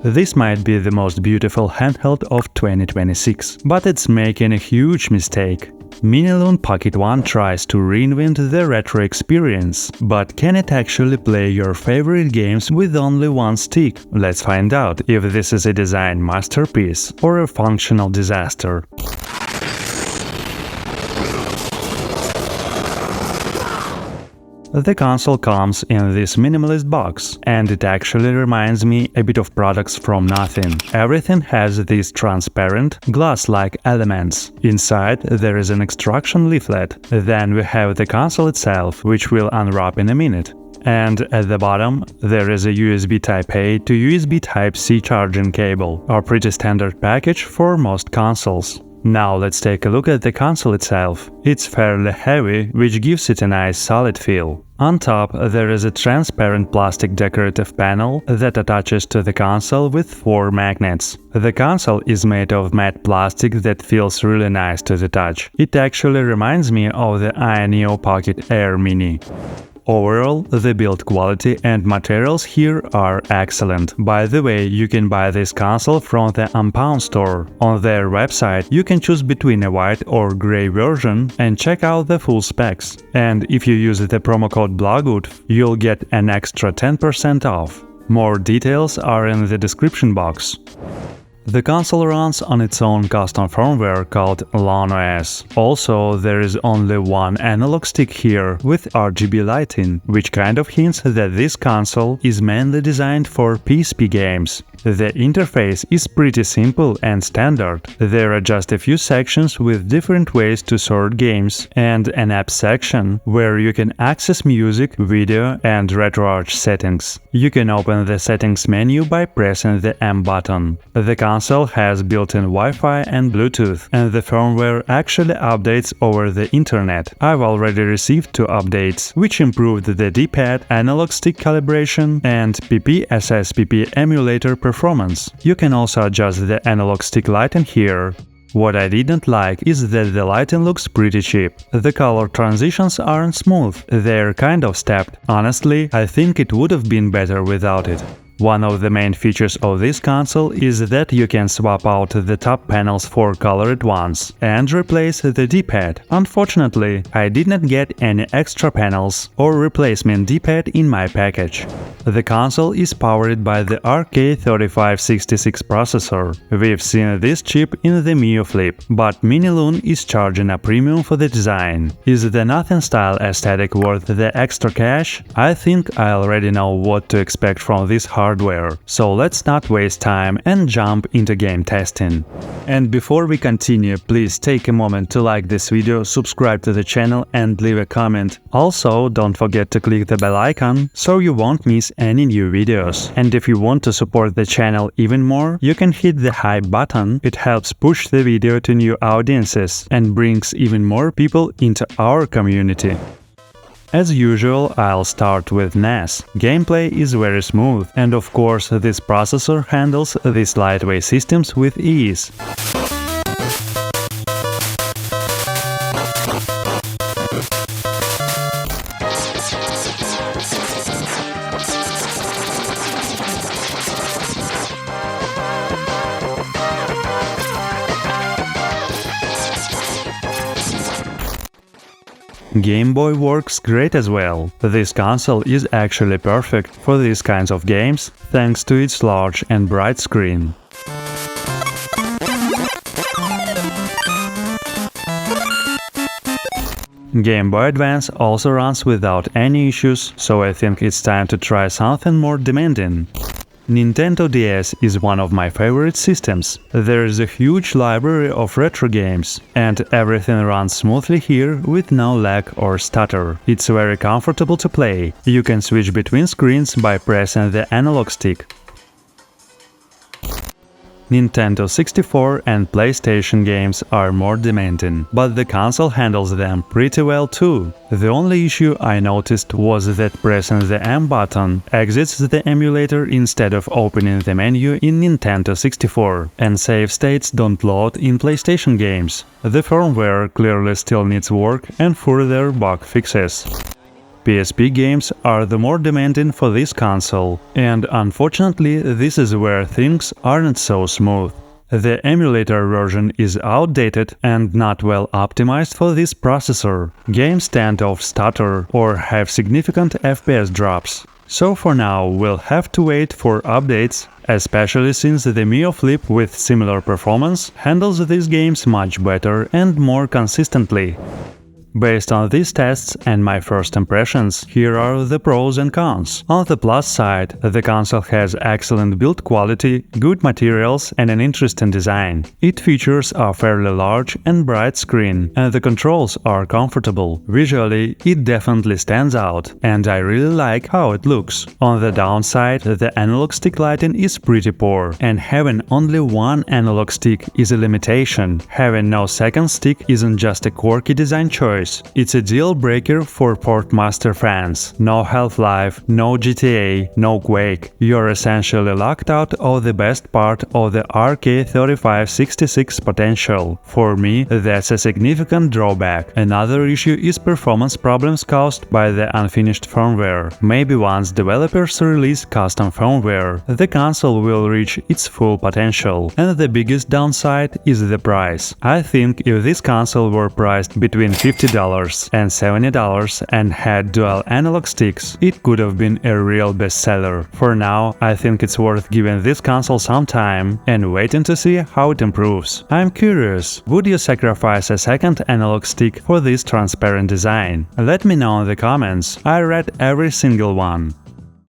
This might be the most beautiful handheld of 2026, but it's making a huge mistake. Miniloong Pocket 1 tries to reinvent the retro experience, but can it actually play your favorite games with only one stick? Let's find out if this is a design masterpiece or a functional disaster. The console comes in this minimalist box, and it actually reminds me a bit of products from nothing. Everything has these transparent, glass-like elements. Inside there is an instruction leaflet. Then we have the console itself, which we'll unwrap in a minute. And at the bottom, there is a USB Type-A to USB Type-C charging cable, a pretty standard package for most consoles. Now let's take a look at the console itself. It's fairly heavy, which gives it a nice solid feel. On top, there is a transparent plastic decorative panel that attaches to the console with 4 magnets. The console is made of matte plastic that feels really nice to the touch. It actually reminds me of the Miniloong Pocket Air Mini. Overall, the build quality and materials here are excellent. By the way, you can buy this console from the Ampown Store. On their website, you can choose between a white or gray version and check out the full specs. And if you use the promo code Blogoodf, you'll get an extra 10% off. More details are in the description box. The console runs on its own custom firmware called LonOS. Also, there is only one analog stick here with RGB lighting, which kind of hints that this console is mainly designed for PSP games. The interface is pretty simple and standard. There are just a few sections with different ways to sort games and an app section where you can access music, video and RetroArch settings. You can open the settings menu by pressing the M button. The console has built-in Wi-Fi and Bluetooth, and the firmware actually updates over the internet. I've already received 2 updates, which improved the D-pad, analog stick calibration, and PP-SSPP emulator performance. You can also adjust the analog stick lighting here. What I didn't like is that the lighting looks pretty cheap. The color transitions aren't smooth, they're kind of stepped. Honestly, I think it would have been better without it. One of the main features of this console is that you can swap out the top panels for colored ones and replace the D-pad. Unfortunately, I didn't get any extra panels or replacement D-pad in my package. The console is powered by the RK3566 processor. We've seen this chip in the Mio Flip, but Miniloong is charging a premium for the design. Is the nothing-style aesthetic worth the extra cash? I think I already know what to expect from this hardware, so let's not waste time and jump into game testing. And before we continue, please take a moment to like this video, subscribe to the channel and leave a comment. Also, don't forget to click the bell icon so you won't miss any new videos. And if you want to support the channel even more, you can hit the hype button. It helps push the video to new audiences and brings even more people into our community. As usual, I'll start with NAS. Gameplay is very smooth, and of course this processor handles these lightweight systems with ease. Game Boy works great as well. This console is actually perfect for these kinds of games, thanks to its large and bright screen. Game Boy Advance also runs without any issues, so I think it's time to try something more demanding. Nintendo DS is one of my favorite systems. There is a huge library of retro games, and everything runs smoothly here with no lag or stutter. It's very comfortable to play. You can switch between screens by pressing the analog stick. Nintendo 64 and PlayStation games are more demanding, but the console handles them pretty well too. The only issue I noticed was that pressing the M button exits the emulator instead of opening the menu in Nintendo 64, and save states don't load in PlayStation games. The firmware clearly still needs work and further bug fixes. PSP games are the more demanding for this console, and unfortunately this is where things aren't so smooth. The emulator version is outdated and not well optimized for this processor. Games tend to stutter or have significant FPS drops. So for now we'll have to wait for updates, especially since the Mio Flip with similar performance handles these games much better and more consistently. Based on these tests and my first impressions, here are the pros and cons. On the plus side, the console has excellent build quality, good materials and an interesting design. It features a fairly large and bright screen, and the controls are comfortable. Visually, it definitely stands out, and I really like how it looks. On the downside, the analog stick lighting is pretty poor, and having only one analog stick is a limitation. Having no second stick isn't just a quirky design choice. It's a deal breaker for Portmaster fans. No Half-Life, no GTA, no Quake. You're essentially locked out of the best part of the RK3566 potential. For me, that's a significant drawback. Another issue is performance problems caused by the unfinished firmware. Maybe once developers release custom firmware, the console will reach its full potential. And the biggest downside is the price. I think if this console were priced between $50 and $70 and had dual analog sticks, it could have been a real bestseller. For now, I think it's worth giving this console some time and waiting to see how it improves. I'm curious, would you sacrifice a second analog stick for this transparent design? Let me know in the comments, I read every single one.